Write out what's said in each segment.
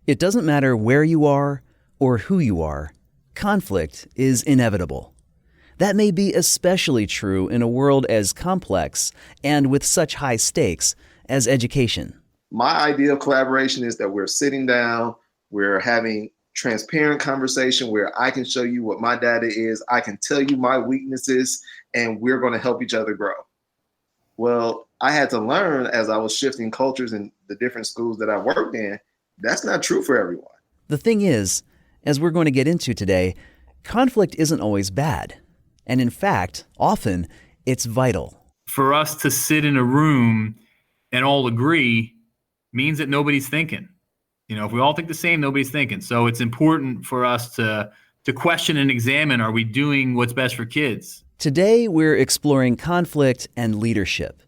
It doesn't matter where you are or who you are, conflict is inevitable. That may be especially true in a world as complex and with such high stakes as education. My idea of collaboration is that we're sitting down, we're having transparent conversation where I can show you what my data is, I can tell you my weaknesses, and we're going to help each other grow. Well, I had to learn as I was shifting cultures in the different schools that I worked in, that's not true for everyone. The thing is, as we're going to get into today, conflict isn't always bad. And in fact, often it's vital. For us to sit in a room and all agree means that nobody's thinking. If we all think the same, nobody's thinking. So it's important for us to question and examine, are we doing what's best for kids? Today, we're exploring conflict and leadership.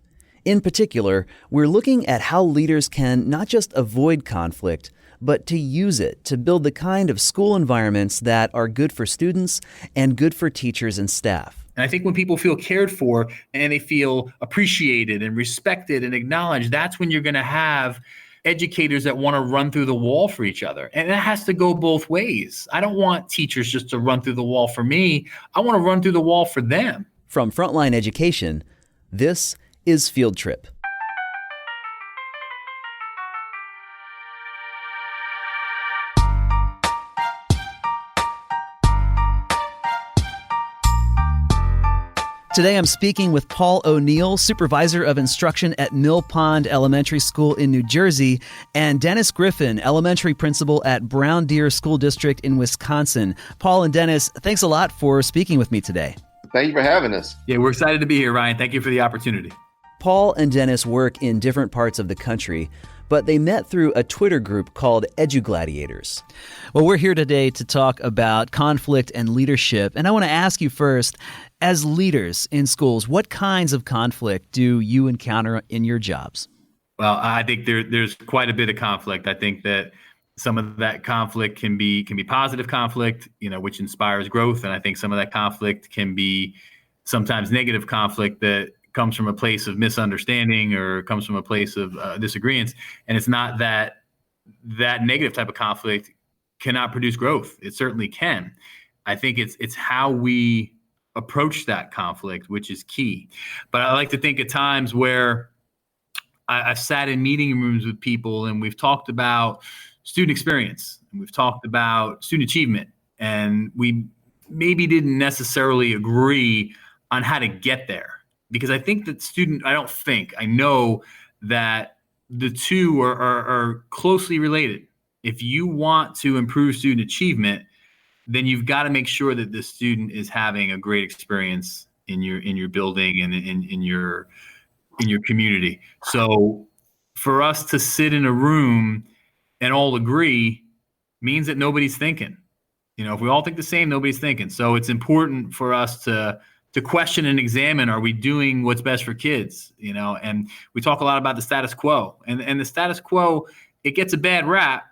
In particular, we're looking at how leaders can not just avoid conflict, but to use it to build the kind of school environments that are good for students and good for teachers and staff. And I think when people feel cared for and they feel appreciated and respected and acknowledged, that's when you're going to have educators that want to run through the wall for each other. And that has to go both ways. I don't want teachers just to run through the wall for me. I want to run through the wall for them. From Frontline Education, this is Field Trip. Today I'm speaking with Paul O'Neill, Supervisor of Instruction at Mill Pond Elementary School in New Jersey, and Dennis Griffin, Elementary Principal at Brown Deer School District in Wisconsin. Paul and Dennis, thanks a lot for speaking with me today. Thank you for having us. Yeah, we're excited to be here, Ryan. Thank you for the opportunity. Paul and Dennis work in different parts of the country, but they met through a Twitter group called EduGladiators. Well, we're here today to talk about conflict and leadership, and I want to ask you first, as leaders in schools, what kinds of conflict do you encounter in your jobs? Well, I think there's quite a bit of conflict. I think that some of that conflict can be positive conflict, which inspires growth, and I think some of that conflict can be sometimes negative conflict that comes from a place of misunderstanding or comes from a place of disagreements. And it's not that negative type of conflict cannot produce growth. It certainly can. I think it's how we approach that conflict, which is key. But I like to think at times where I've sat in meeting rooms with people and we've talked about student experience and we've talked about student achievement, and we maybe didn't necessarily agree on how to get there. Because I think that I know that the two are closely related. If you want to improve student achievement, then you've got to make sure that the student is having a great experience in your building and in your community. So for us to sit in a room and all agree means that nobody's thinking. If we all think the same, nobody's thinking. So it's important for us to question and examine, are we doing what's best for kids? And we talk a lot about the status quo, and the status quo, it gets a bad rap,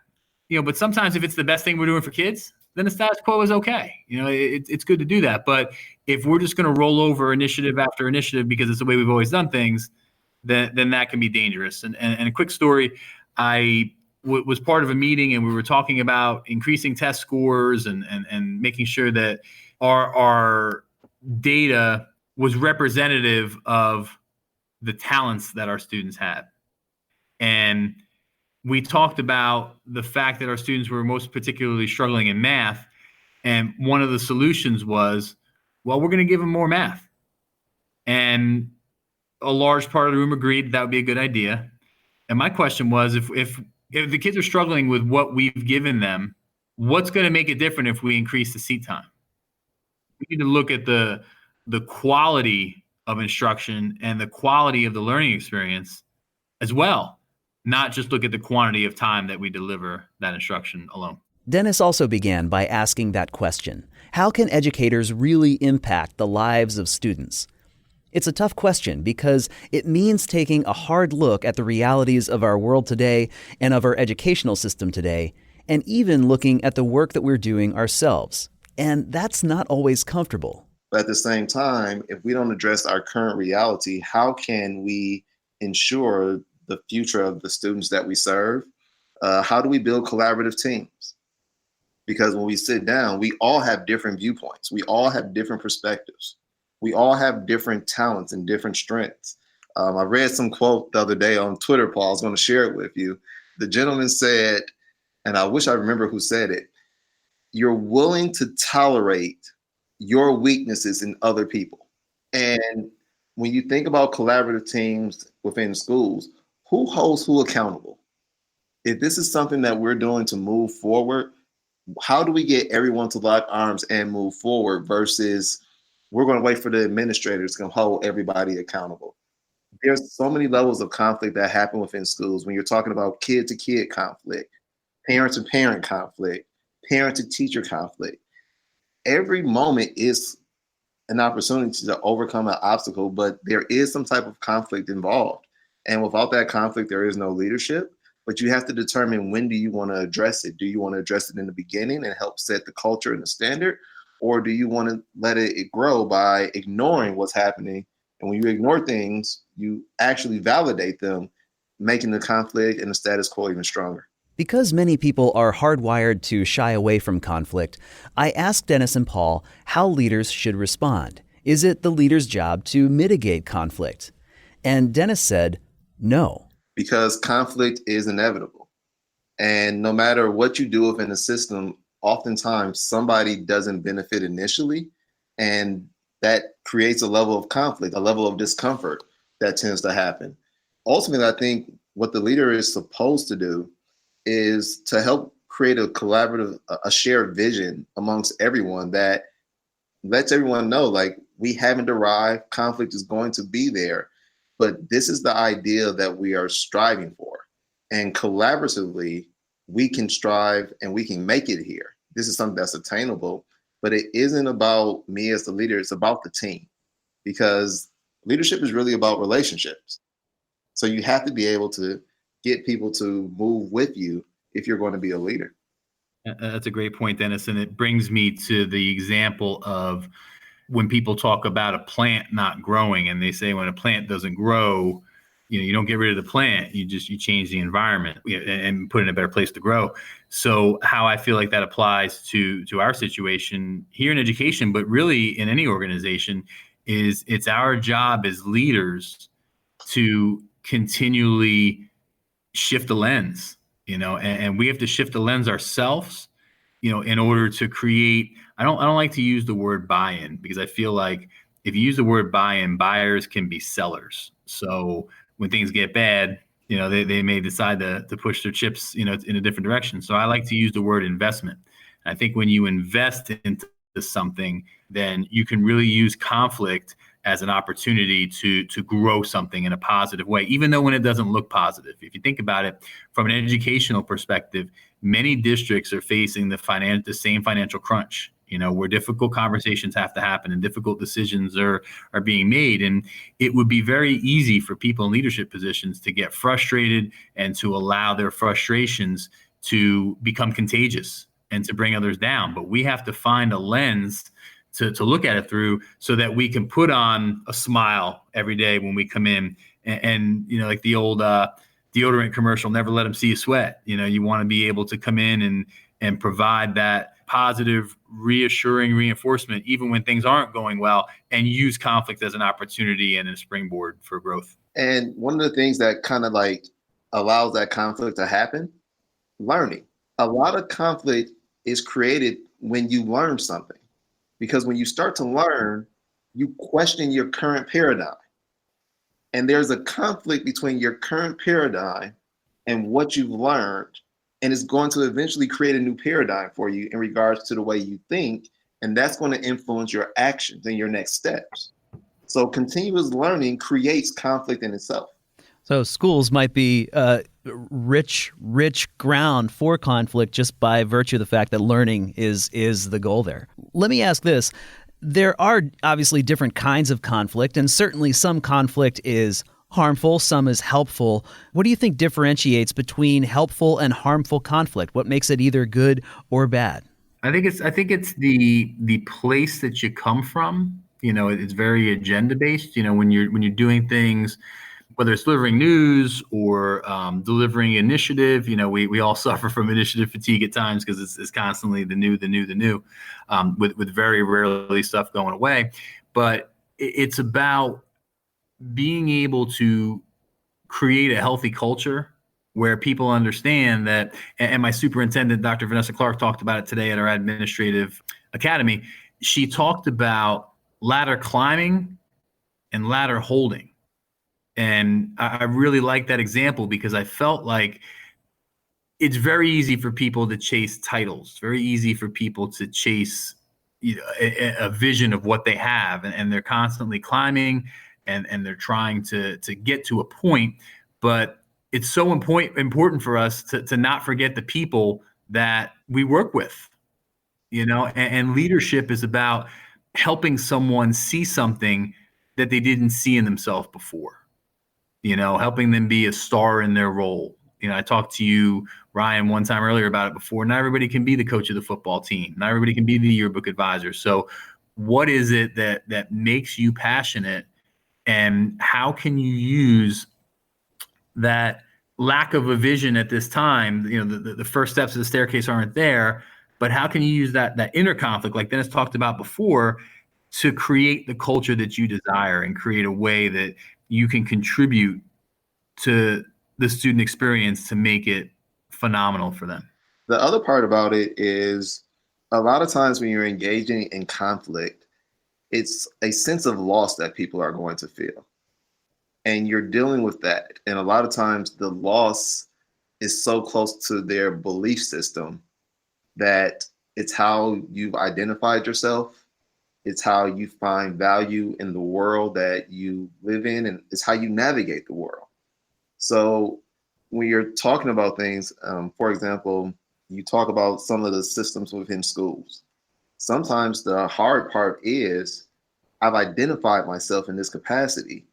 but sometimes if it's the best thing we're doing for kids, then the status quo is okay. It's good to do that. But if we're just going to roll over initiative after initiative because it's the way we've always done things, then that can be dangerous. And a quick story, I was part of a meeting and we were talking about increasing test scores and making sure that our data was representative of the talents that our students had. And we talked about the fact that our students were most particularly struggling in math. And one of the solutions was, well, we're going to give them more math. And a large part of the room agreed that would be a good idea. And my question was, if the kids are struggling with what we've given them, what's going to make it different if we increase the seat time? We need to look at the quality of instruction and the quality of the learning experience as well, not just look at the quantity of time that we deliver that instruction alone. Dennis also began by asking that question. How can educators really impact the lives of students? It's a tough question because it means taking a hard look at the realities of our world today and of our educational system today, and even looking at the work that we're doing ourselves. And that's not always comfortable. But at the same time, if we don't address our current reality, how can we ensure the future of the students that we serve? How do we build collaborative teams? Because when we sit down, we all have different viewpoints. We all have different perspectives. We all have different talents and different strengths. I read some quote the other day on Twitter, Paul. I was going to share it with you. The gentleman said, and I wish I remember who said it, you're willing to tolerate your weaknesses in other people. And when you think about collaborative teams within schools, who holds who accountable? If this is something that we're doing to move forward, how do we get everyone to lock arms and move forward versus we're going to wait for the administrators to hold everybody accountable? There's so many levels of conflict that happen within schools when you're talking about kid-to-kid conflict, parent-to-parent conflict, parent-to-teacher conflict. Every moment is an opportunity to overcome an obstacle, but there is some type of conflict involved. And without that conflict, there is no leadership. But you have to determine, when do you want to address it? Do you want to address it in the beginning and help set the culture and the standard? Or do you want to let it grow by ignoring what's happening? And when you ignore things, you actually validate them, making the conflict and the status quo even stronger. Because many people are hardwired to shy away from conflict, I asked Dennis and Paul how leaders should respond. Is it the leader's job to mitigate conflict? And Dennis said, no. Because conflict is inevitable. And no matter what you do within the system, oftentimes somebody doesn't benefit initially. And that creates a level of conflict, a level of discomfort that tends to happen. Ultimately, I think what the leader is supposed to do is to help create a collaborative, a shared vision amongst everyone that lets everyone know, like, we haven't arrived, conflict is going to be there, but this is the idea that we are striving for. And collaboratively, we can strive and we can make it here. This is something that's attainable, but it isn't about me as the leader, it's about the team, because leadership is really about relationships. So you have to be able to get people to move with you if you're going to be a leader. That's a great point, Dennis. And it brings me to the example of when people talk about a plant not growing, and they say when a plant doesn't grow, you don't get rid of the plant, you change the environment and put it in a better place to grow. So how I feel like that applies to our situation here in education, but really in any organization, is it's our job as leaders to continually shift the lens, and we have to shift the lens ourselves, in order to create, I don't like to use the word buy-in, because I feel like if you use the word buy-in, buyers can be sellers. So when things get bad, they may decide to push their chips, in a different direction. So I like to use the word investment. I think when you invest into something, then you can really use conflict as an opportunity to grow something in a positive way, even though when it doesn't look positive. If you think about it from an educational perspective, many districts are facing the same financial crunch, where difficult conversations have to happen and difficult decisions are being made. And it would be very easy for people in leadership positions to get frustrated and to allow their frustrations to become contagious and to bring others down. But we have to find a lens to look at it through, so that we can put on a smile every day when we come in, and like the old deodorant commercial, never let them see you sweat. You want to be able to come in and provide that positive, reassuring reinforcement, even when things aren't going well, and use conflict as an opportunity and a springboard for growth. And one of the things that kind of like allows that conflict to happen, learning. A lot of conflict is created when you learn something. Because when you start to learn, you question your current paradigm. And there's a conflict between your current paradigm and what you've learned. And it's going to eventually create a new paradigm for you in regards to the way you think. And that's going to influence your actions and your next steps. So continuous learning creates conflict in itself. So schools might be rich ground for conflict just by virtue of the fact that learning is the goal there. Let me ask this. There are obviously different kinds of conflict, and certainly some conflict is harmful, some is helpful. What do you think differentiates between helpful and harmful conflict? What makes it either good or bad? I think it's the place that you come from. It's very agenda based. When you're doing things whether it's delivering news or delivering initiative. We all suffer from initiative fatigue at times because it's constantly the new, with very rarely stuff going away. But it's about being able to create a healthy culture where people understand that, and my superintendent, Dr. Vanessa Clark, talked about it today at our administrative academy. She talked about ladder climbing and ladder holding. And I really like that example because I felt like it's very easy for people to chase titles. It's very easy for people to chase a vision of what they have, and they're constantly climbing and they're trying to get to a point. But it's so important for us to not forget the people that we work with, and leadership is about helping someone see something that they didn't see in themselves before, helping them be a star in their role. I talked to you, Ryan, one time earlier about it before. Not everybody can be the coach of the football team. Not everybody can be the yearbook advisor. So what is it that makes you passionate, and how can you use that lack of a vision at this time? The first steps of the staircase aren't there, but how can you use that inner conflict, like Dennis talked about before, to create the culture that you desire and create a way that you can contribute to the student experience to make it phenomenal for them? The other part about it is a lot of times when you're engaging in conflict, it's a sense of loss that people are going to feel. And you're dealing with that. And a lot of times the loss is so close to their belief system that it's how you've identified yourself. It's how you find value in the world that you live in, and it's how you navigate the world. So when you're talking about things, for example, you talk about some of the systems within schools. Sometimes the hard part is I've identified myself in this capacity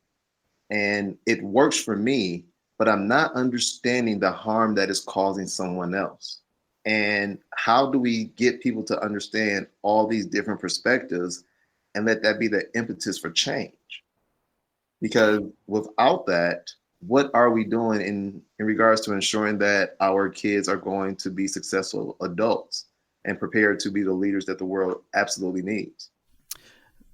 and it works for me, but I'm not understanding the harm that is causing someone else. And how do we get people to understand all these different perspectives and let that be the impetus for change? Because without that, what are we doing in regards to ensuring that our kids are going to be successful adults and prepared to be the leaders that the world absolutely needs?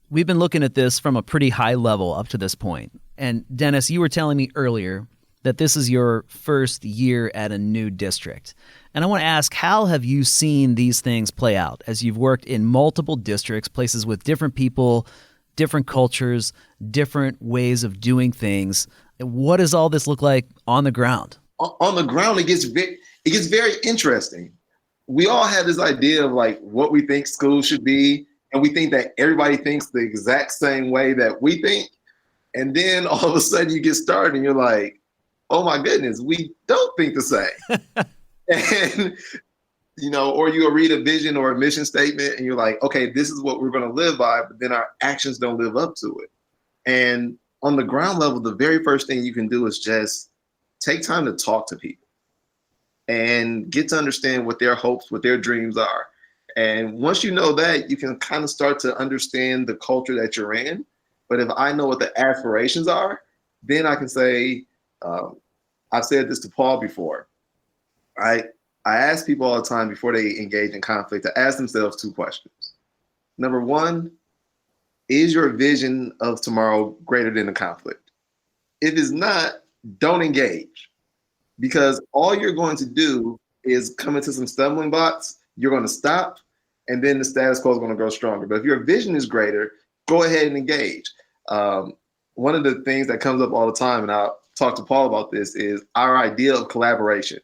We've been looking at this from a pretty high level up to this point. And Dennis, you were telling me earlier that this is your first year at a new district. And I want to ask, how have you seen these things play out as you've worked in multiple districts, places with different people, different cultures, different ways of doing things? What does all this look like on the ground? On the ground, it gets very interesting. We all have this idea of like what we think school should be, and we think that everybody thinks the exact same way that we think. And then all of a sudden you get started and you're like, oh my goodness, we don't think the same. And, or you'll read a vision or a mission statement and you're like, okay, this is what we're going to live by, but then our actions don't live up to it. And on the ground level, the very first thing you can do is just take time to talk to people and get to understand what their hopes, what their dreams are. And once you know that, you can kind of start to understand the culture that you're in. But if I know what the aspirations are, then I can say, I've said this to Paul before. I ask people all the time before they engage in conflict to ask themselves two questions. Number one, is your vision of tomorrow greater than the conflict? If it's not, don't engage, because all you're going to do is come into some stumbling blocks. You're going to stop, and then the status quo is going to grow stronger. But if your vision is greater, go ahead and engage. One of the things that comes up all the time, and I'll talk to Paul about this, is our idea of collaboration.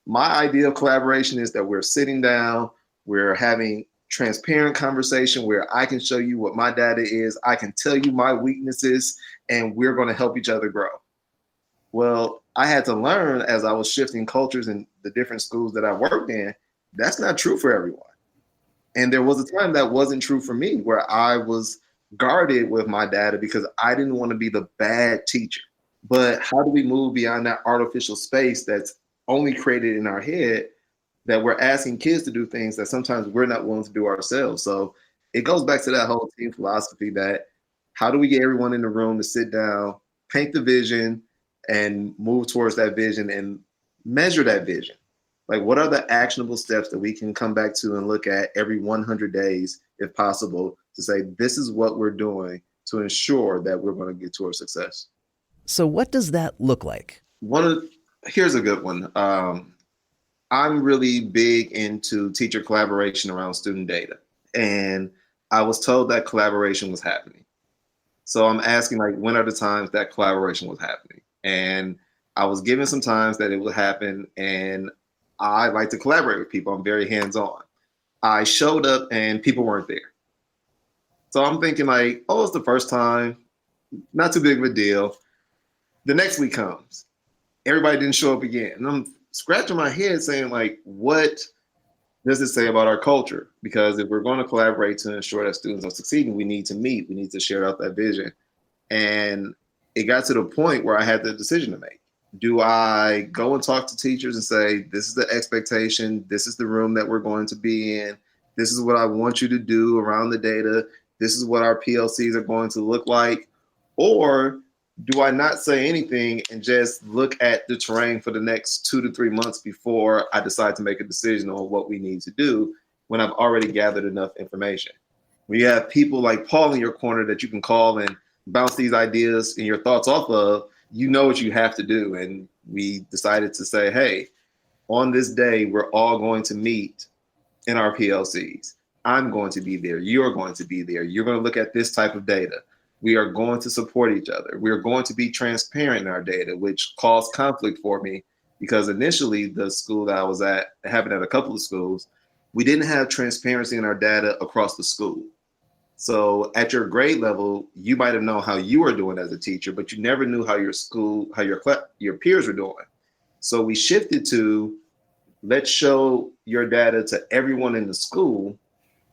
My idea of collaboration is that we're sitting down, we're having transparent conversation where I can show you what my data is, I can tell you my weaknesses, and we're going to help each other grow. Well, I had to learn as I was shifting cultures in the different schools that I worked in, that's not true for everyone. And there was a time that wasn't true for me, where I was guarded with my data because I didn't want to be the bad teacher. But how do we move beyond that artificial space that's only created in our head, that we're asking kids to do things that sometimes we're not willing to do ourselves? So it goes back to that whole team philosophy, that how do we get everyone in the room to sit down, paint the vision, and move towards that vision and measure that vision. Like, what are the actionable steps that we can come back to and look at every 100 days, if possible, to say, this is what we're doing to ensure that we're going to get towards success. So what does that look like? Here's a good one. I'm really big into teacher collaboration around student data. And I was told that collaboration was happening. So I'm asking, like, when are the times that collaboration was happening? And I was given some times that it would happen, and I like to collaborate with people. I'm very hands-on. I showed up and people weren't there. So I'm thinking, like, oh, it's the first time, not too big of a deal. The next week comes, everybody didn't show up again. And I'm scratching my head saying, like, what does it say about our culture? Because if we're going to collaborate to ensure that students are succeeding, we need to meet, we need to share out that vision. And it got to the point where I had the decision to make. Do I go and talk to teachers and say, this is the expectation, this is the room that we're going to be in, this is what I want you to do around the data, this is what our PLCs are going to look like? Or do I not say anything and just look at the terrain for the next 2 to 3 months before I decide to make a decision on what we need to do when I've already gathered enough information? When you have people like Paul in your corner that you can call and bounce these ideas and your thoughts off of, you know what you have to do. And we decided to say, hey, on this day, we're all going to meet in our PLCs. I'm going to be there. You're going to be there. You're going to look at this type of data. We are going to support each other. We're going to be transparent in our data, which caused conflict for me because initially the school that I was at, happened at a couple of schools, we didn't have transparency in our data across the school. So at your grade level, you might have known how you were doing as a teacher, but you never knew how your school, how your peers were doing. So we shifted to, let's show your data to everyone in the school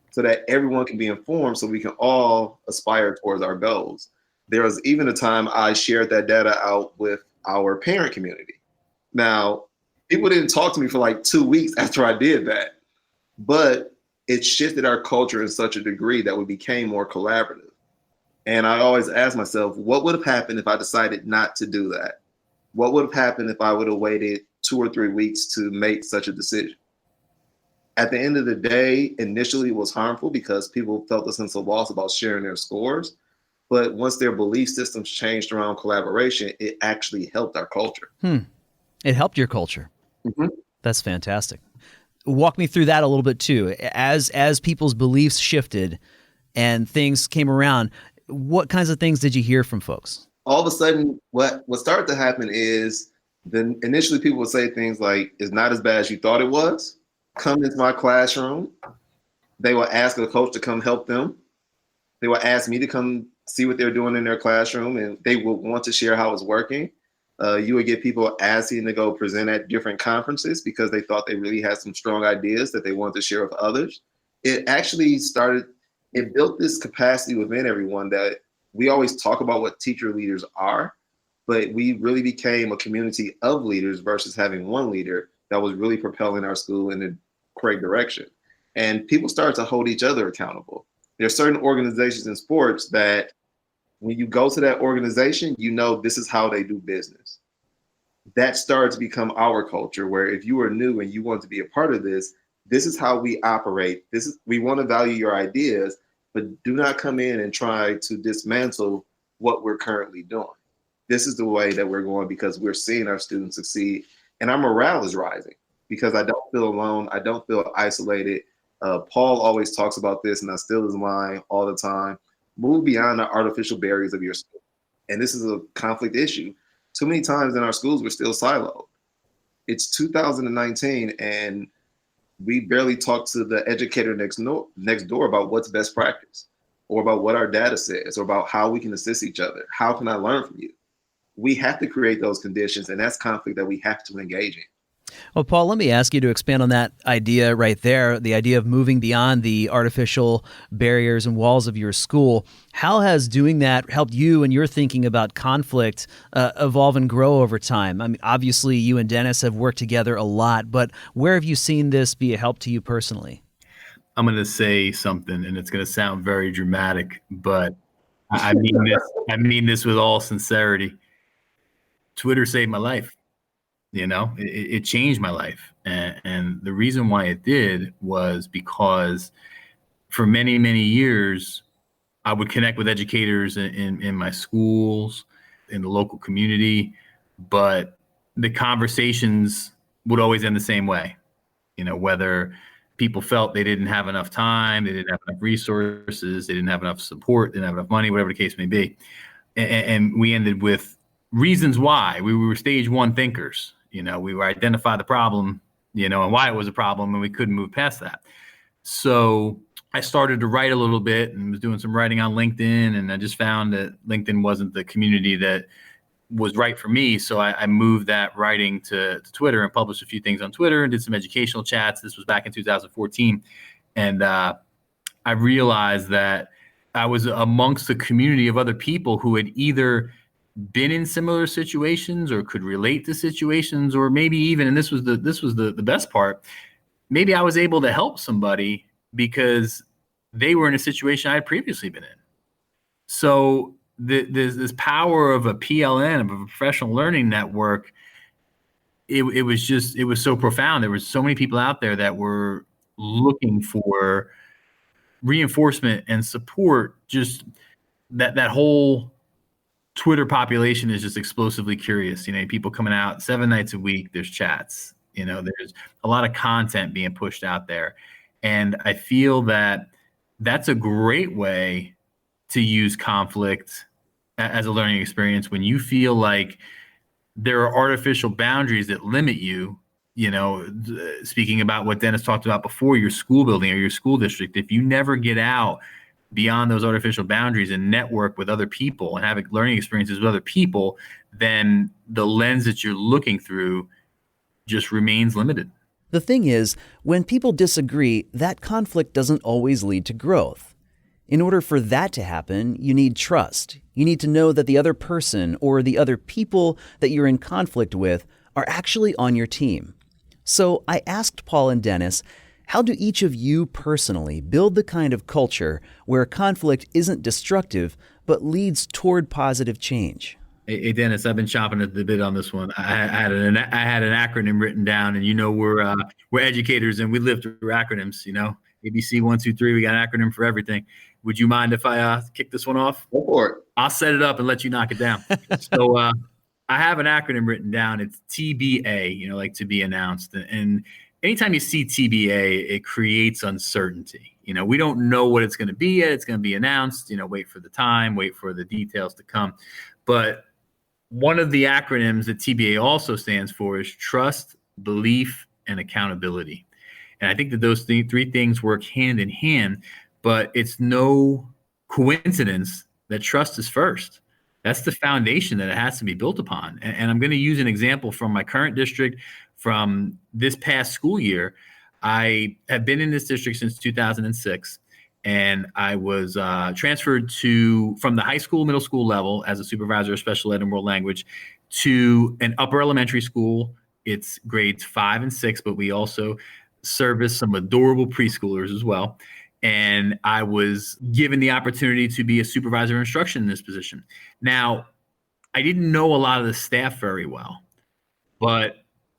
so that everyone can be informed so we can all aspire towards our goals. There was even a time I shared that data out with our parent community. Now, people didn't talk to me for like 2 weeks after I did that, but it shifted our culture in such a degree that we became more collaborative. And I always ask myself, what would have happened if I decided not to do that? What would have happened if I would have waited 2 or 3 weeks to make such a decision? At the end of the day, initially it was harmful because people felt a sense of loss about sharing their scores. But once their belief systems changed around collaboration, it actually helped our culture. It helped your culture. Mm-hmm. That's fantastic. Walk me through that a little bit too. As people's beliefs shifted and things came around, what kinds of things did you hear from folks? All of a sudden, what started to happen is then initially people would say things like, it's not as bad as you thought it was. Come into my classroom. They will ask a coach to come help them. They will ask me to come see what they're doing in their classroom, and they will want to share how it's working. You would get people asking to go present at different conferences because they thought they really had some strong ideas that they wanted to share with others. It actually it built this capacity within everyone that we always talk about what teacher leaders are, but we really became a community of leaders versus having one leader that was really propelling our school in the correct direction. And people started to hold each other accountable. There are certain organizations in sports that when you go to that organization, you know this is how they do business. That started to become our culture, where if you are new and you want to be a part of this, this is how we operate. We want to value your ideas, but do not come in and try to dismantle what we're currently doing. This is the way that we're going because we're seeing our students succeed. And our morale is rising because I don't feel alone. I don't feel isolated. Paul always talks about this, and I steal his line all the time. Move beyond the artificial barriers of your school. And this is a conflict issue. Too many times in our schools, we're still siloed. It's 2019, and we barely talk to the educator next door about what's best practice, or about what our data says, or about how we can assist each other. How can I learn from you? We have to create those conditions, and that's conflict that we have to engage in. Well, Paul, let me ask you to expand on that idea right there, the idea of moving beyond the artificial barriers and walls of your school. How has doing that helped you and your thinking about conflict evolve and grow over time? I mean, obviously, you and Dennis have worked together a lot, but where have you seen this be a help to you personally? I'm going to say something, and it's going to sound very dramatic, but I mean this with all sincerity. Twitter saved my life. It changed my life. And the reason why it did was because for many, many years, I would connect with educators in my schools, in the local community, but the conversations would always end the same way. Whether people felt they didn't have enough time, they didn't have enough resources, they didn't have enough support, they didn't have enough money, whatever the case may be. And we ended with reasons why. We were stage one thinkers. We were identify the problem, and why it was a problem, and we couldn't move past that. So I started to write a little bit and was doing some writing on LinkedIn, and I just found that LinkedIn wasn't the community that was right for me. So I moved that writing to Twitter and published a few things on Twitter and did some educational chats. This was back in 2014. And I realized that I was amongst a community of other people who had either been in similar situations or could relate to situations, or maybe even, and this was the best part, maybe I was able to help somebody because they were in a situation I had previously been in. So this power of a PLN, of a professional learning network, it was so profound. There were so many people out there that were looking for reinforcement and support. Just that whole Twitter population is just explosively curious. People coming out 7 nights a week. There's chats. There's a lot of content being pushed out there. And I feel that that's a great way to use conflict as a learning experience when you feel like there are artificial boundaries that limit you. Speaking about what Dennis talked about before, your school building or your school district, if you never get out beyond those artificial boundaries and network with other people and have learning experiences with other people, then the lens that you're looking through just remains limited. The thing is, when people disagree, that conflict doesn't always lead to growth. In order for that to happen, you need trust. You need to know that the other person or the other people that you're in conflict with are actually on your team. So I asked Paul and Dennis, how do each of you personally build the kind of culture where conflict isn't destructive but leads toward positive change? Hey, Dennis, I've been chomping at the bit on this one. I had an acronym written down, and we're educators and we live through acronyms. ABC 1, 2, 3. We got an acronym for everything. Would you mind if I kick this one off? Go for it. I'll set it up and let you knock it down. So I have an acronym written down. It's TBA. Like to be announced. And anytime you see TBA, it creates uncertainty. We don't know what it's going to be yet. It's going to be announced. Wait for the time. Wait for the details to come. But one of the acronyms that TBA also stands for is trust, belief, and accountability. And I think that those three things work hand in hand, but it's no coincidence that trust is first. That's the foundation that it has to be built upon. And I'm going to use an example from my current district from this past school year. I have been in this district since 2006. And I was transferred from the high school, middle school level as a supervisor of special ed and world language to an upper elementary school. It's grades 5 and 6, but we also service some adorable preschoolers as well. And I was given the opportunity to be a supervisor of instruction in this position. Now, I didn't know a lot of the staff very well, but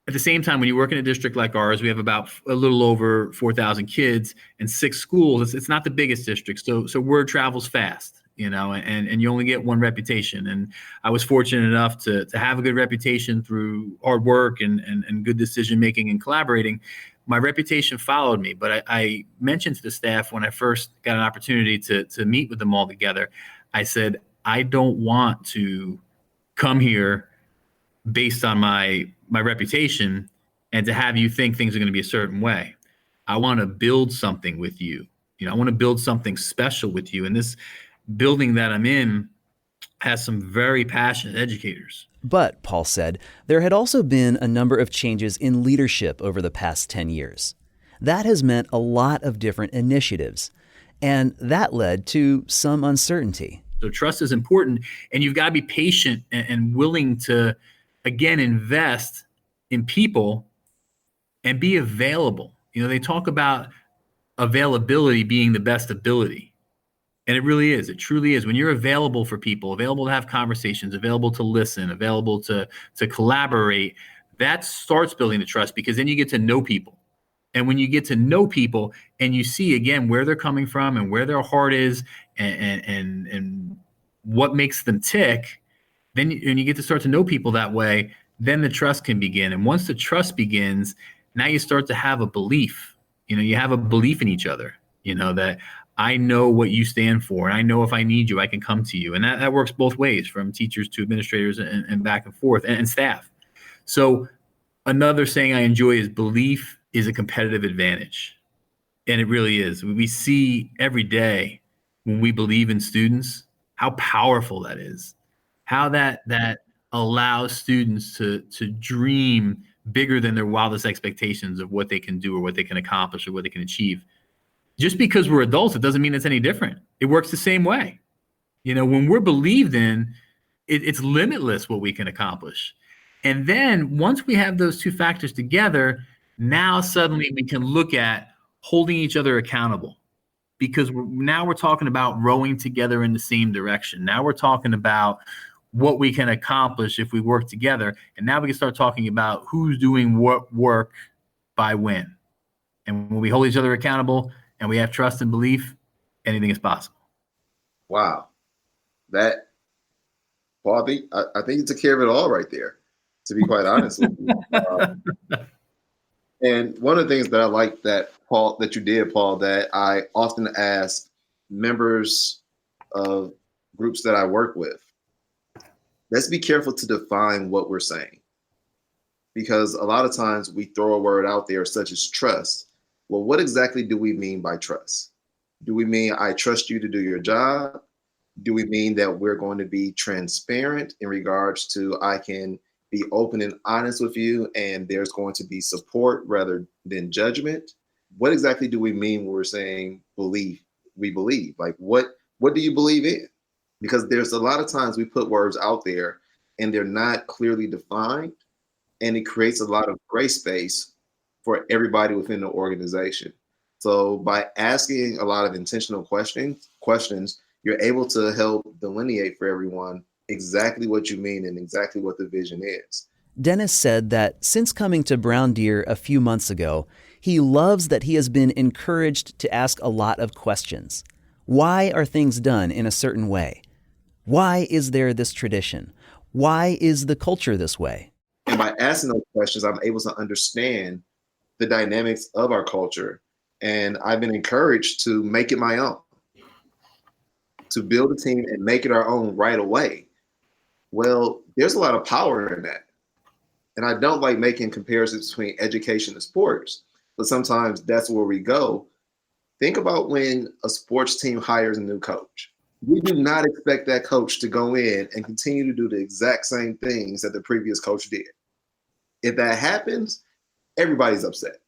at the same time, when you work in a district like ours, we have about a little over 4,000 kids and 6 schools. It's not the biggest district, so word travels fast, and you only get one reputation. And I was fortunate enough to have a good reputation through hard work and good decision making and collaborating. My reputation followed me, but I mentioned to the staff when I first got an opportunity to meet with them all together, I said, I don't want to come here based on my reputation and to have you think things are going to be a certain way. I want to build something with you. I want to build something special with you. And this building that I'm in has some very passionate educators. But, Paul said, there had also been a number of changes in leadership over the past 10 years. That has meant a lot of different initiatives, and that led to some uncertainty. So trust is important, and you've got to be patient and willing to, again, invest in people and be available. They talk about availability being the best ability. And it really is. It truly is. When you're available for people, available to have conversations, available to listen, available to collaborate, that starts building the trust, because then you get to know people. And when you get to know people and you see, again, where they're coming from and where their heart is and what makes them tick, then you get to start to know people that way, then the trust can begin. And once the trust begins, now you start to have a belief. You have a belief in each other, that I know what you stand for, and I know if I need you, I can come to you. And that works both ways, from teachers to administrators and back and forth, and staff. So another saying I enjoy is belief is a competitive advantage. And it really is. We see every day when we believe in students, how powerful that is, how that allows students to dream bigger than their wildest expectations of what they can do or what they can accomplish or what they can achieve. Just because we're adults, it doesn't mean it's any different. It works the same way. When we're believed in, it's limitless what we can accomplish. And then once we have those two factors together, now suddenly we can look at holding each other accountable, because now we're talking about rowing together in the same direction. Now we're talking about what we can accomplish if we work together. And now we can start talking about who's doing what work by when. And when we hold each other accountable and we have trust and belief, anything is possible. Wow. Paul, I think you took care of it all right there, to be quite honest with you. And one of the things that I like that you did, Paul, that I often ask members of groups that I work with, let's be careful to define what we're saying. Because a lot of times we throw a word out there such as trust. Well, what exactly do we mean by trust? Do we mean I trust you to do your job? Do we mean that we're going to be transparent in regards to I can be open and honest with you and there's going to be support rather than judgment? What exactly do we mean when we're saying we believe? Like what do you believe in? Because there's a lot of times we put words out there and they're not clearly defined, and it creates a lot of gray space for everybody within the organization. So by asking a lot of intentional questions, you're able to help delineate for everyone exactly what you mean and exactly what the vision is. Dennis said that since coming to Brown Deer a few months ago, he loves that he has been encouraged to ask a lot of questions. Why are things done in a certain way? Why is there this tradition? Why is the culture this way? And by asking those questions, I'm able to understand the dynamics of our culture. And I've been encouraged to make it my own, to build a team and make it our own right away. Well, there's a lot of power in that. And I don't like making comparisons between education and sports, but sometimes that's where we go. Think about when a sports team hires a new coach. We do not expect that coach to go in and continue to do the exact same things that the previous coach did. If that happens, everybody's upset.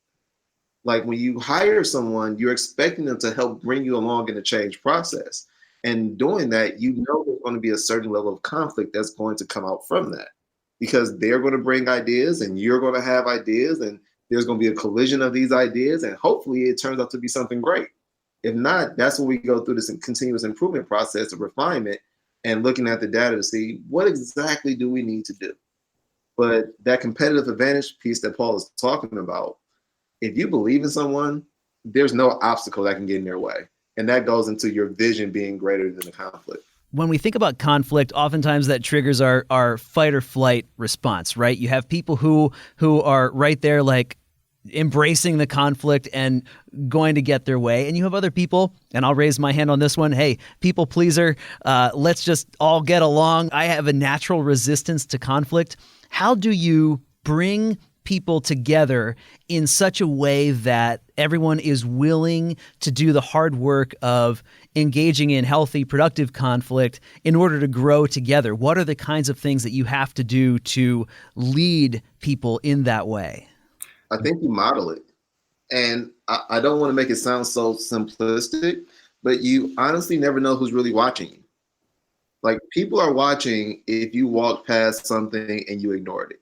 Like when you hire someone, you're expecting them to help bring you along in the change process. And doing that, there's going to be a certain level of conflict that's going to come out from that, because they're going to bring ideas and you're going to have ideas, and there's going to be a collision of these ideas, and hopefully it turns out to be something great. If not, that's when we go through this continuous improvement process of refinement and looking at the data to see what exactly do we need to do. But that competitive advantage piece that Paul is talking about, if you believe in someone, there's no obstacle that can get in their way. And that goes into your vision being greater than the conflict. When we think about conflict, oftentimes that triggers our fight or flight response, right? You have people who are right there like embracing the conflict and going to get their way. And you have other people, and I'll raise my hand on this one, hey, people pleaser, let's just all get along. I have a natural resistance to conflict. How do you bring people together in such a way that everyone is willing to do the hard work of engaging in healthy, productive conflict in order to grow together? What are the kinds of things that you have to do to lead people in that way? I think you model it. And I don't want to make it sound so simplistic, but you honestly never know who's really watching you. Like, people are watching if you walk past something and you ignored it.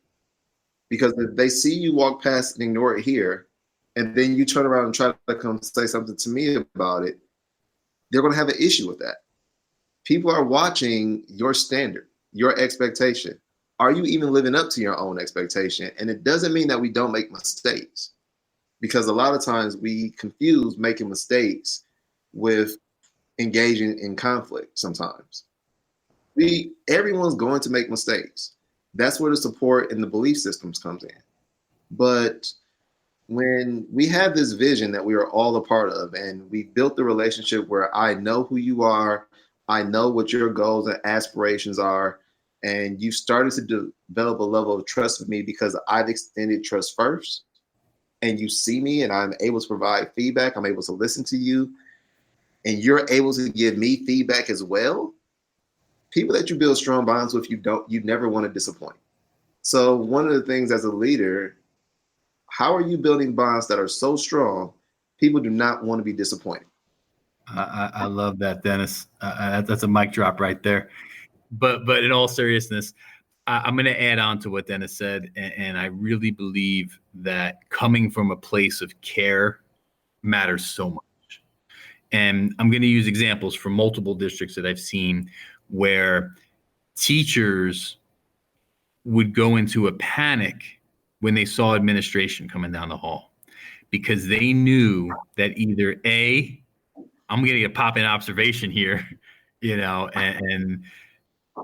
Because if they see you walk past and ignore it here, and then you turn around and try to come say something to me about it, they're going to have an issue with that. People are watching your standard, your expectation. Are you even living up to your own expectation? And it doesn't mean that we don't make mistakes, because a lot of times we confuse making mistakes with engaging in conflict sometimes. Everyone's going to make mistakes. That's where the support and the belief systems comes in. But when we have this vision that we are all a part of, and we built the relationship where I know who you are, I know what your goals and aspirations are, and you started to develop a level of trust with me because I've extended trust first, and you see me and I'm able to provide feedback, I'm able to listen to you, and you're able to give me feedback as well. People that you build strong bonds with, you never want to disappoint. So one of the things as a leader, how are you building bonds that are so strong, people do not want to be disappointed? I love that, Dennis. That's a mic drop right there. But in all seriousness, I'm going to add on to what Dennis said, and I really believe that coming from a place of care matters so much. And I'm going to use examples from multiple districts that I've seen where teachers would go into a panic when they saw administration coming down the hall, because they knew that either A, I'm going to get a pop-in observation here, and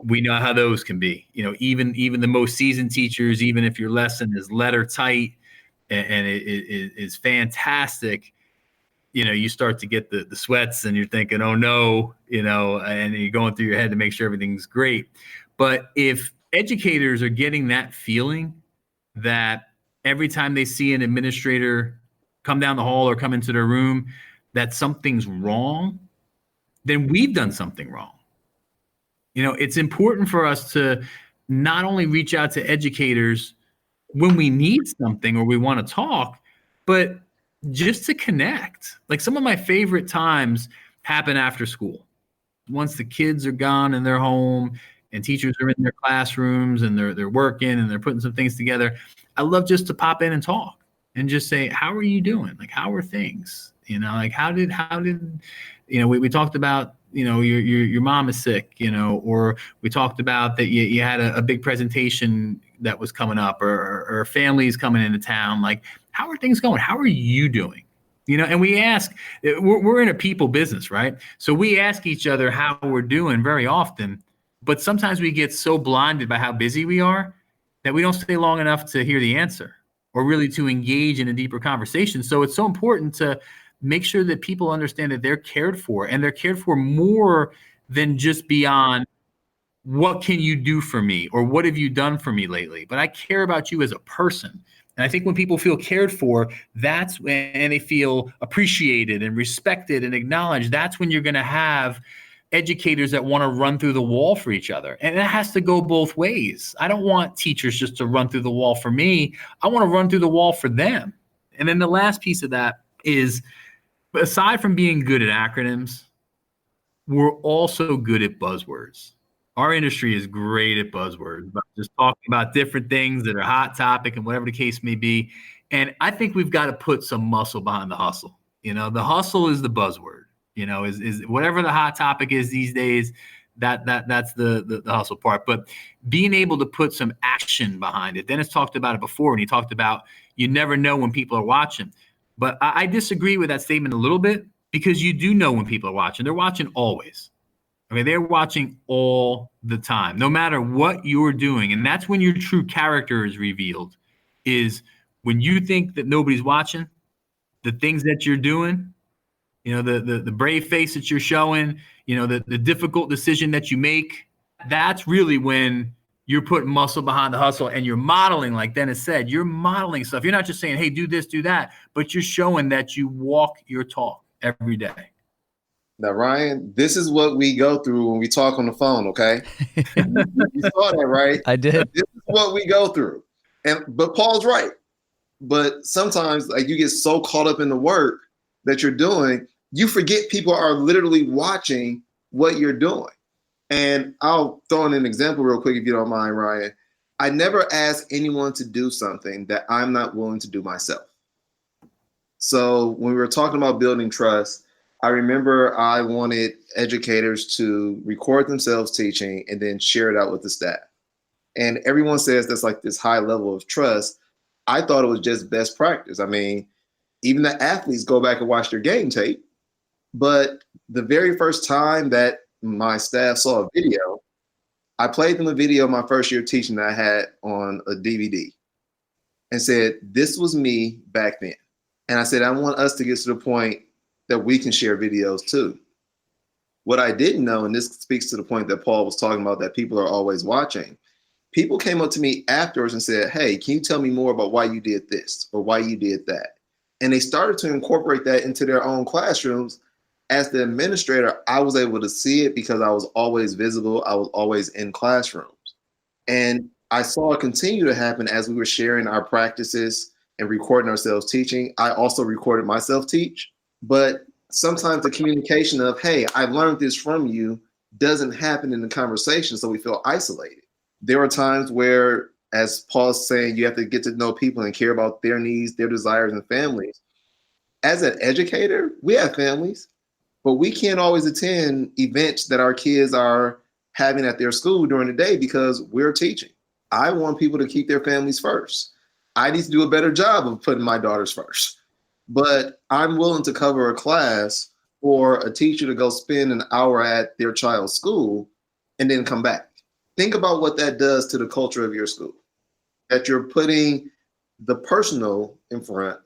we know how those can be. Even the most seasoned teachers, even if your lesson is letter tight and it is fantastic, you start to get the sweats and you're thinking, oh no, and you're going through your head to make sure everything's great. But if educators are getting that feeling that every time they see an administrator come down the hall or come into their room, that something's wrong, then we've done something wrong. It's important for us to not only reach out to educators when we need something or we want to talk, but just to connect. Like, some of my favorite times happen after school. Once the kids are gone and they're home and teachers are in their classrooms and they're working and they're putting some things together, I love just to pop in and talk and just say, how are you doing? Like, how are things? Like, how did we talked about, your mom is sick, or we talked about that you had a big presentation that was coming up, or families coming into town. Like, how are things going? How are you doing? And we ask, we're in a people business, right? So we ask each other how we're doing very often, but sometimes we get so blinded by how busy we are that we don't stay long enough to hear the answer or really to engage in a deeper conversation. So it's so important to make sure that people understand that they're cared for, and they're cared for more than just beyond what can you do for me or what have you done for me lately, but I care about you as a person. And I think when people feel cared for, that's when, and they feel appreciated and respected and acknowledged, that's when you're going to have educators that want to run through the wall for each other. And that has to go both ways. I don't want teachers just to run through the wall for me. I want to run through the wall for them. And then the last piece of that is, aside from being good at acronyms, we're also good at buzzwords. Our industry is great at buzzwords, but just talking about different things that are hot topic and whatever the case may be. And I think we've got to put some muscle behind the hustle. The hustle is the buzzword, is whatever the hot topic is these days, that's the hustle part. But being able to put some action behind it. Dennis talked about it before, and he talked about you never know when people are watching. But I disagree with that statement a little bit, because you do know when people are watching. They're watching always. Okay, they're watching all the time, no matter what you're doing. And that's when your true character is revealed, is when you think that nobody's watching, the things that you're doing, the brave face that you're showing, the difficult decision that you make. That's really when you're putting muscle behind the hustle, and you're modeling, like Dennis said, you're modeling stuff. You're not just saying, hey, do this, do that, but you're showing that you walk your talk every day. Now, Ryan, this is what we go through when we talk on the phone, okay? You saw that, right? I did. This is what we go through. But Paul's right. But sometimes, like, you get so caught up in the work that you're doing, you forget people are literally watching what you're doing. And I'll throw in an example real quick, if you don't mind, Ryan. I never ask anyone to do something that I'm not willing to do myself. So when we were talking about building trust, I remember I wanted educators to record themselves teaching and then share it out with the staff. And everyone says that's like this high level of trust. I thought it was just best practice. I mean, even the athletes go back and watch their game tape. But the very first time that my staff saw a video, I played them a video my first year teaching that I had on a DVD and said, this was me back then. And I said, I want us to get to the point that we can share videos too. What I didn't know, and this speaks to the point that Paul was talking about, that people are always watching. People came up to me afterwards and said, hey, can you tell me more about why you did this or why you did that? And they started to incorporate that into their own classrooms. As the administrator, I was able to see it because I was always visible. I was always in classrooms. And I saw it continue to happen as we were sharing our practices and recording ourselves teaching. I also recorded myself teach. But sometimes the communication of, hey, I learned this from you doesn't happen in the conversation, so we feel isolated. There are times where, as Paul's saying, you have to get to know people and care about their needs, their desires, and families. As an educator, we have families, but we can't always attend events that our kids are having at their school during the day because we're teaching. I want people to keep their families first. I need to do a better job of putting my daughters first. But I'm willing to cover a class for a teacher to go spend an hour at their child's school and then come back. Think about what that does to the culture of your school, that you're putting the personal in front.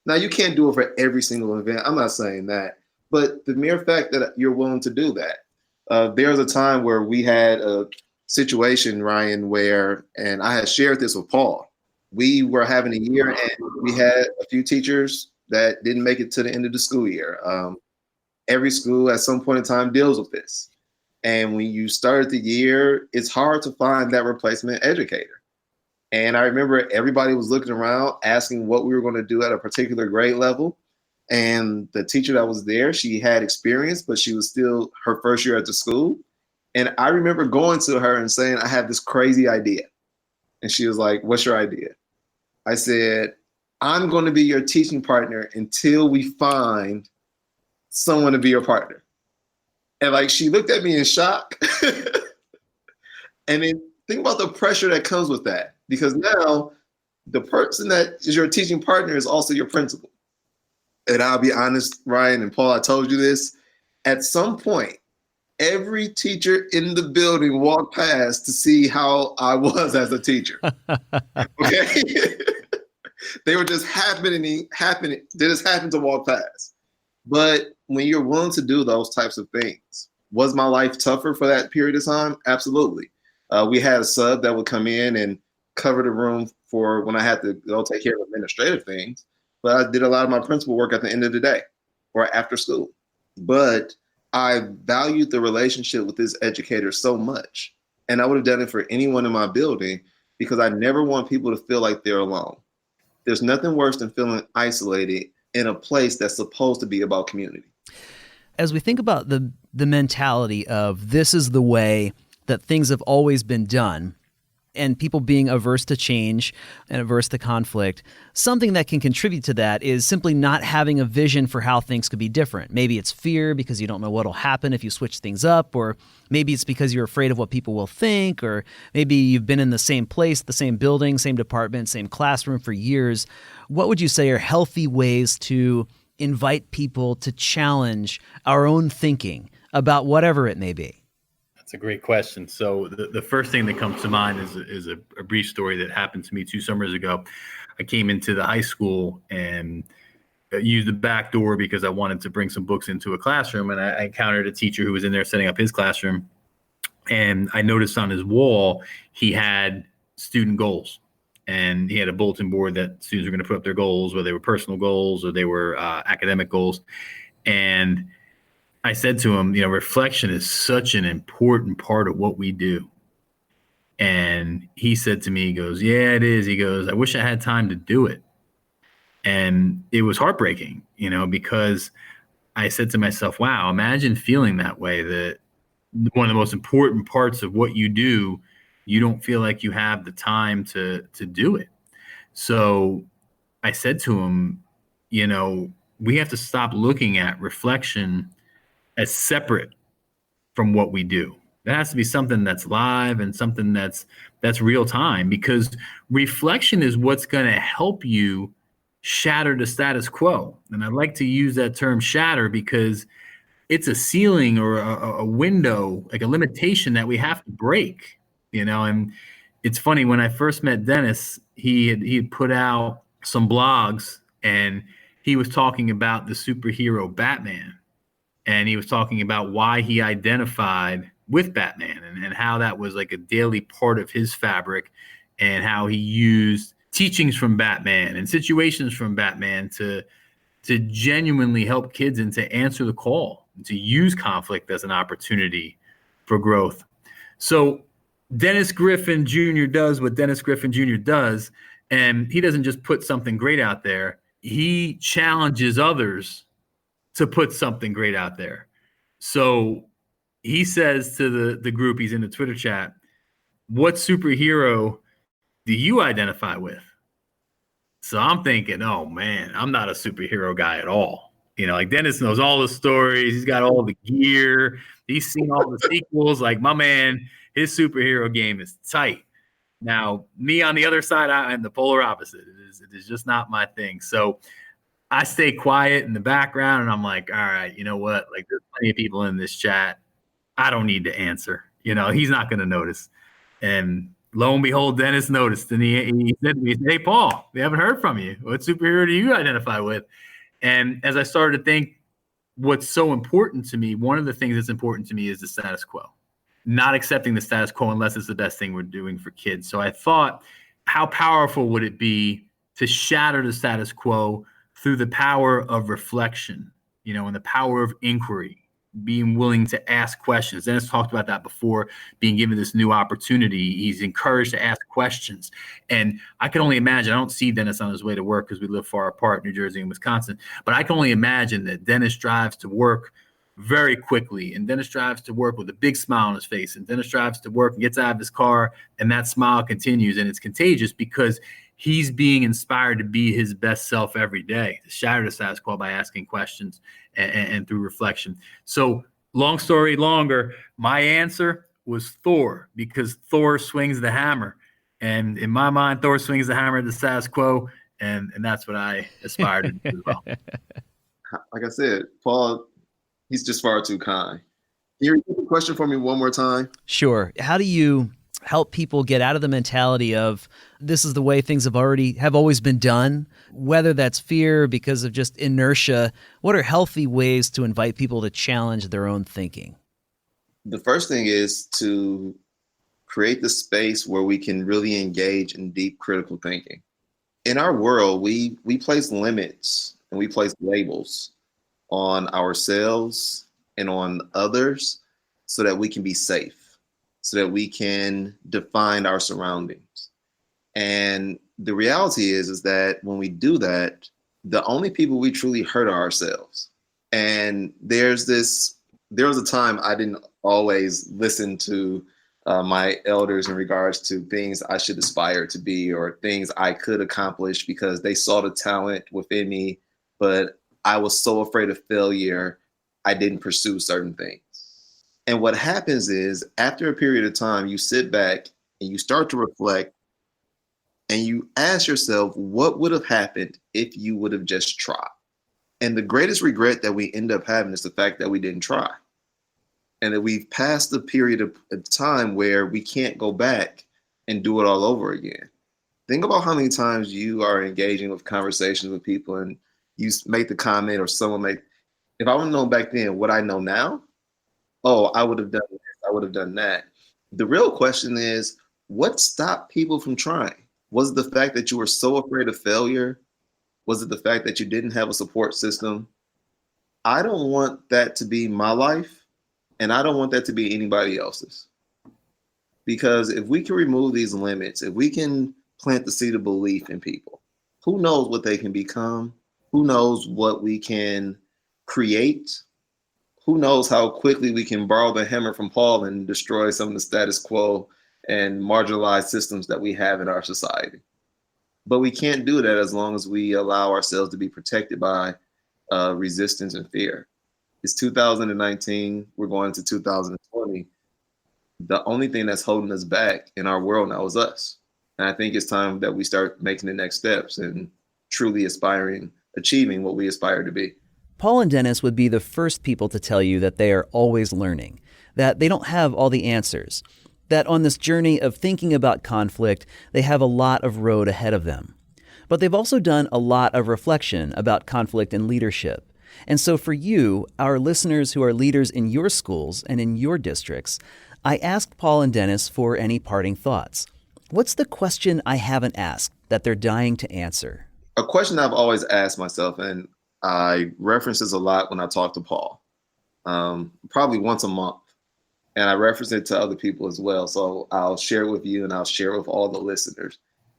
Now, you can't do it for every single event. I'm not saying that. But the mere fact that you're willing to do that. There was a time where we had a situation, Ryan, where, and I had shared this with Paul, we were having a year and we had a few teachers that didn't make it to the end of the school year. Every school at some point in time deals with this. And when you start the year, it's hard to find that replacement educator. And I remember everybody was looking around asking what we were going to do at a particular grade level. And the teacher that was there, she had experience, but she was still her first year at the school. And I remember going to her and saying, I have this crazy idea. And she was like, what's your idea? I said, I'm going to be your teaching partner until we find someone to be your partner. And like, she looked at me in shock. And then think about the pressure that comes with that, because now the person that is your teaching partner is also your principal. And I'll be honest, Ryan and Paul, I told you this, at some point, every teacher in the building walked past to see how I was as a teacher. Okay? They were just happening. They just happened to walk past. But when you're willing to do those types of things, was my life tougher for that period of time? Absolutely. We had a sub that would come in and cover the room for when I had to go take care of administrative things. But I did a lot of my principal work at the end of the day or after school. But I valued the relationship with this educator so much. And I would have done it for anyone in my building because I never want people to feel like they're alone. There's nothing worse than feeling isolated in a place that's supposed to be about community. As we think about the mentality of this is the way that things have always been done, and people being averse to change and averse to conflict, something that can contribute to that is simply not having a vision for how things could be different. Maybe it's fear because you don't know what will happen if you switch things up, or maybe it's because you're afraid of what people will think, or maybe you've been in the same place, the same building, same department, same classroom for years. What would you say are healthy ways to invite people to challenge our own thinking about whatever it may be? That's a great question. So the first thing that comes to mind is a brief story that happened to me 2 summers ago. I came into the high school and used the back door because I wanted to bring some books into a classroom. And I encountered a teacher who was in there setting up his classroom. And I noticed on his wall, he had student goals. And he had a bulletin board that students were going to put up their goals, whether they were personal goals or they were academic goals. And I said to him, reflection is such an important part of what we do. And he said to me, he goes, yeah, it is. He goes, I wish I had time to do it. And it was heartbreaking, because I said to myself, wow, imagine feeling that way, that one of the most important parts of what you do, you don't feel like you have the time to do it. So I said to him, we have to stop looking at reflection as separate from what we do. It has to be something that's live and something that's real time, because reflection is what's going to help you shatter the status quo. And I like to use that term shatter because it's a ceiling or a window, like a limitation that we have to break, and it's funny, when I first met Dennis, he had put out some blogs and he was talking about the superhero Batman. And he was talking about why he identified with Batman and how that was like a daily part of his fabric, and how he used teachings from Batman and situations from Batman to genuinely help kids and to answer the call, to use conflict as an opportunity for growth. So Dennis Griffin Jr. does what Dennis Griffin Jr. does, and he doesn't just put something great out there. He challenges others to put something great out there. So he says to the group, he's in the Twitter chat, what superhero do you identify with? So I'm thinking, oh man, I'm not a superhero guy at all. Like Dennis knows all the stories. He's got all the gear. He's seen all the sequels. Like my man, his superhero game is tight. Now, me on the other side, I'm the polar opposite. It is just not my thing. So I stay quiet in the background, and I'm like, all right, you know what? Like, there's plenty of people in this chat. I don't need to answer. He's not going to notice. And lo and behold, Dennis noticed, and he said to me, hey, Paul, we haven't heard from you. What superhero do you identify with? And as I started to think, what's so important to me, one of the things that's important to me is the status quo. Not accepting the status quo unless it's the best thing we're doing for kids. So I thought, how powerful would it be to shatter the status quo through the power of reflection, and the power of inquiry, being willing to ask questions. Dennis talked about that before, being given this new opportunity. He's encouraged to ask questions. And I can only imagine, I don't see Dennis on his way to work because we live far apart, New Jersey and Wisconsin, but I can only imagine that Dennis drives to work very quickly, and Dennis drives to work with a big smile on his face, and Dennis drives to work and gets out of his car, and that smile continues, and it's contagious because he's being inspired to be his best self every day, to shatter the status quo by asking questions and through reflection. So long story longer, my answer was Thor, because Thor swings the hammer. And in my mind, Thor swings the hammer at the status quo, and that's what I aspire to do as well. Like I said, Paul, he's just far too kind. Can you repeat the question for me one more time? Sure. How do you help people get out of the mentality of this is the way things have always been done, whether that's fear because of just inertia? What are healthy ways to invite people to challenge their own thinking? The first thing is to create the space where we can really engage in deep critical thinking. In our world, we place limits and we place labels on ourselves and on others so that we can be safe, so that we can define our surroundings. And the reality is that when we do that, the only people we truly hurt are ourselves. And there was a time I didn't always listen to my elders in regards to things I should aspire to be or things I could accomplish because they saw the talent within me, but I was so afraid of failure, I didn't pursue certain things. And what happens is, after a period of time, you sit back and you start to reflect and you ask yourself, what would have happened if you would have just tried? And the greatest regret that we end up having is the fact that we didn't try. And that we've passed the period of time where we can't go back and do it all over again. Think about how many times you are engaging with conversations with people and you make the comment or someone if I would have known back then what I know now, oh, I would have done this, I would have done that. The real question is, what stopped people from trying? Was it the fact that you were so afraid of failure? Was it the fact that you didn't have a support system? I don't want that to be my life, and I don't want that to be anybody else's. Because if we can remove these limits, if we can plant the seed of belief in people, who knows what they can become? Who knows what we can create? Who knows how quickly we can borrow the hammer from Paul and destroy some of the status quo and marginalized systems that we have in our society. But we can't do that as long as we allow ourselves to be protected by resistance and fear. It's 2019. We're going into 2020. The only thing that's holding us back in our world now is us. And I think it's time that we start making the next steps and truly achieving what we aspire to be. Paul and Dennis would be the first people to tell you that they are always learning, that they don't have all the answers, that on this journey of thinking about conflict, they have a lot of road ahead of them. But they've also done a lot of reflection about conflict and leadership. And so for you, our listeners who are leaders in your schools and in your districts, I asked Paul and Dennis for any parting thoughts. What's the question I haven't asked that they're dying to answer? A question I've always asked myself, and I reference this a lot when I talk to Paul, probably once a month. And I reference it to other people as well. So I'll share it with you and I'll share it with all the listeners.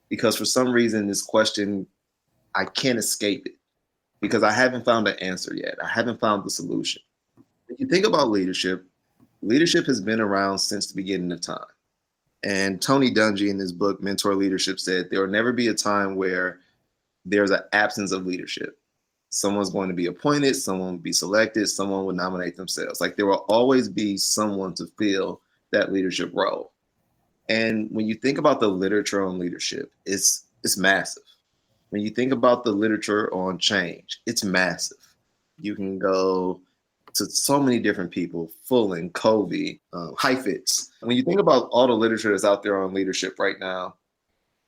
Because for some reason, this question, I can't escape it because I haven't found the answer yet. I haven't found the solution. If you think about leadership, leadership has been around since the beginning of time. And Tony Dungy in his book, Mentor Leadership, said there will never be a time where there's an absence of leadership. Someone's going to be appointed, someone will be selected, someone will nominate themselves. Like there will always be someone to fill that leadership role. And when you think about the literature on leadership, it's massive. When you think about the literature on change, it's massive. You can go to so many different people, Fullen, Covey, Heifetz. When you think about all the literature that's out there on leadership right now,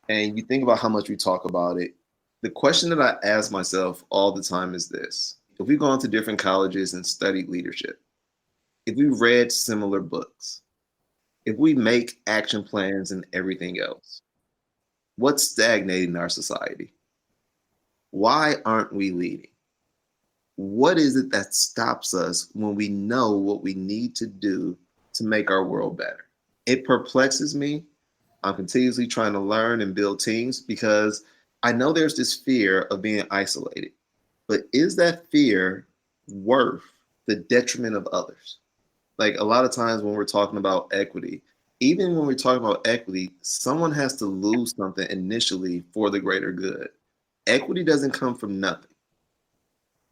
and you think about how much we talk about it, the question that I ask myself all the time is this. If we've gone to different colleges and studied leadership, if we read similar books, if we make action plans and everything else, what's stagnating in our society? Why aren't we leading? What is it that stops us when we know what we need to do to make our world better? It perplexes me. I'm continuously trying to learn and build teams because I know there's this fear of being isolated, but is that fear worth the detriment of others? Like a lot of times when we're talking about equity, even when we're talking about equity, someone has to lose something initially for the greater good. Equity doesn't come from nothing.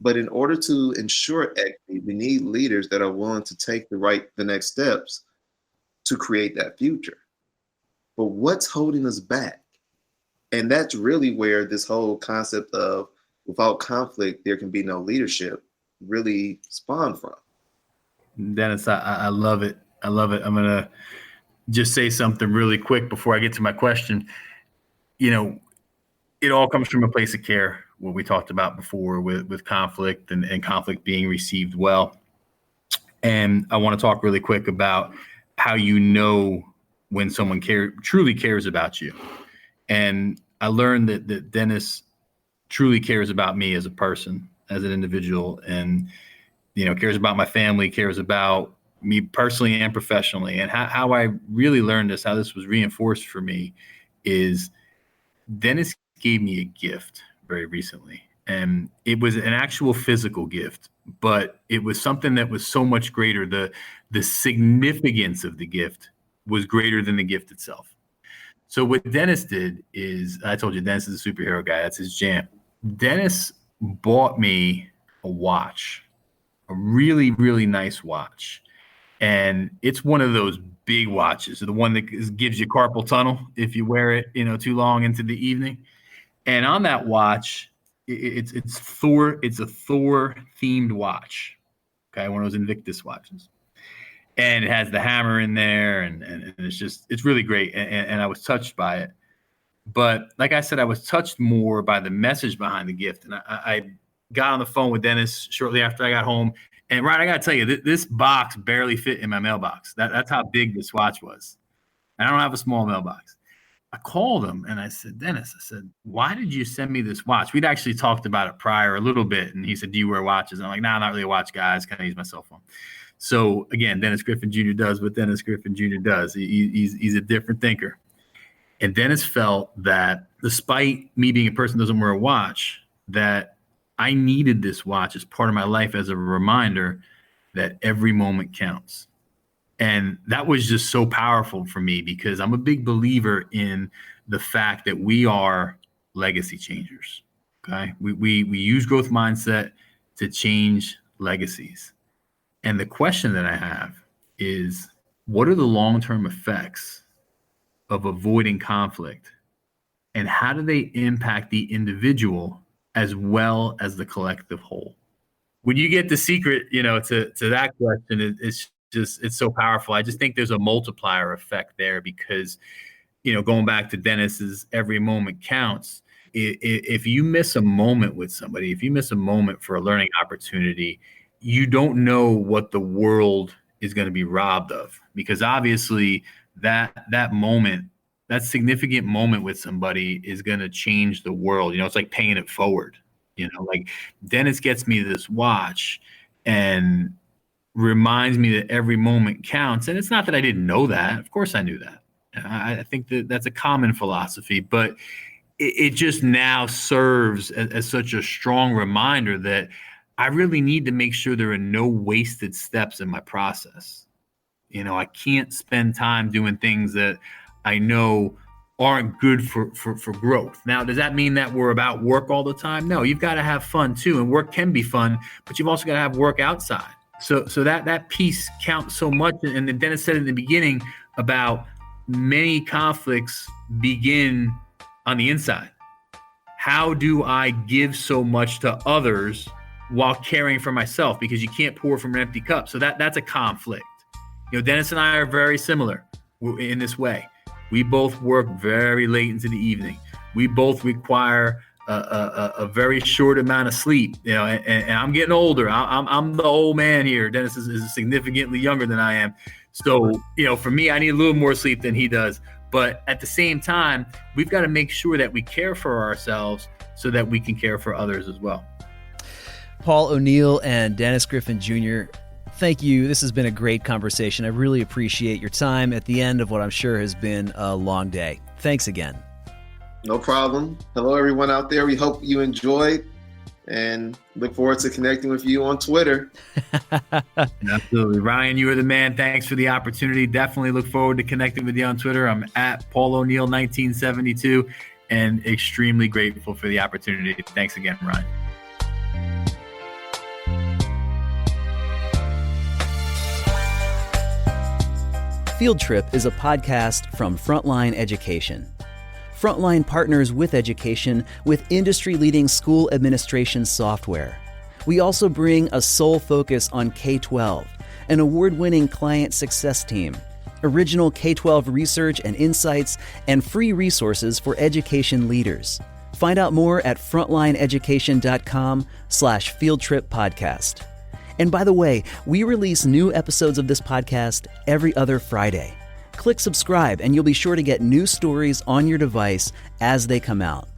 But in order to ensure equity, we need leaders that are willing to take the next steps to create that future. But what's holding us back? And that's really where this whole concept of without conflict, there can be no leadership really spawned from. Dennis, I love it. I love it. I'm going to just say something really quick before I get to my question. You know, it all comes from a place of care, what we talked about before with conflict and conflict being received well. And I want to talk really quick about how you know when someone truly cares about you. And I learned that Dennis truly cares about me as a person, as an individual, and cares about my family, cares about me personally and professionally. And how I really learned this, how this was reinforced for me, is Dennis gave me a gift very recently. And it was an actual physical gift, but it was something that was so much greater. The significance of the gift was greater than the gift itself. So what Dennis did is, I told you, Dennis is a superhero guy. That's his jam. Dennis bought me a watch, a really, really nice watch. And it's one of those big watches, the one that gives you carpal tunnel if you wear it, too long into the evening. And on that watch, it's Thor. It's a Thor themed watch. Okay, one of those Invictus watches. And it has the hammer in there, and it's really great. And I was touched by it. But like I said, I was touched more by the message behind the gift. And I got on the phone with Dennis shortly after I got home. And right, I got to tell you, this box barely fit in my mailbox. That's how big this watch was. I don't have a small mailbox. I called him and I said, Dennis, why did you send me this watch? We'd actually talked about it prior a little bit. And he said, do you wear watches? And I'm like, nah, not really a watch guy. I just kind of use my cell phone. So again, Dennis Griffin Jr. does what Dennis Griffin Jr. does. He's a different thinker. And Dennis felt that despite me being a person who doesn't wear a watch, that I needed this watch as part of my life as a reminder that every moment counts. And that was just so powerful for me because I'm a big believer in the fact that we are legacy changers. Okay. We use growth mindset to change legacies. And the question that I have is, what are the long-term effects of avoiding conflict? And how do they impact the individual as well as the collective whole? When you get the secret, to that question, it's so powerful. I just think there's a multiplier effect there because, going back to Dennis's every moment counts. If you miss a moment with somebody, if you miss a moment for a learning opportunity, you don't know what the world is going to be robbed of, because obviously that moment, that significant moment with somebody is going to change the world. It's like paying it forward. Like Dennis gets me this watch and reminds me that every moment counts. And it's not that I didn't know that. Of course I knew that. I think that's a common philosophy, but it just now serves as such a strong reminder that I really need to make sure there are no wasted steps in my process. I can't spend time doing things that I know aren't good for growth. Now, does that mean that we're about work all the time? No, you've got to have fun too. And work can be fun, but you've also got to have work outside. So that piece counts so much. And then Dennis said in the beginning about many conflicts begin on the inside. How do I give so much to others while caring for myself? Because you can't pour from an empty cup. So that's a conflict. Dennis and I are very similar in this way. We both work very late into the evening. We both require a very short amount of sleep. And I'm getting older. I'm the old man here. Dennis is significantly younger than I am. So, for me, I need a little more sleep than he does. But at the same time, we've got to make sure that we care for ourselves so that we can care for others as well. Paul O'Neill and Dennis Griffin Jr., thank you. This has been a great conversation. I really appreciate your time at the end of what I'm sure has been a long day. Thanks again. No problem. Hello, everyone out there. We hope you enjoyed and look forward to connecting with you on Twitter. Absolutely. Ryan, you are the man. Thanks for the opportunity. Definitely look forward to connecting with you on Twitter. I'm at Paul O'Neill 1972 and extremely grateful for the opportunity. Thanks again, Ryan. Field Trip is a podcast from Frontline Education. Frontline partners with education with industry-leading school administration software. We also bring a sole focus on K-12, an award-winning client success team, original K-12 research and insights, and free resources for education leaders. Find out more at frontlineeducation.com/fieldtrippodcast. And by the way, we release new episodes of this podcast every other Friday. Click subscribe and you'll be sure to get new stories on your device as they come out.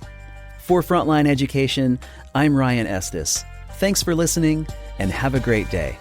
For Frontline Education, I'm Ryan Estes. Thanks for listening and have a great day.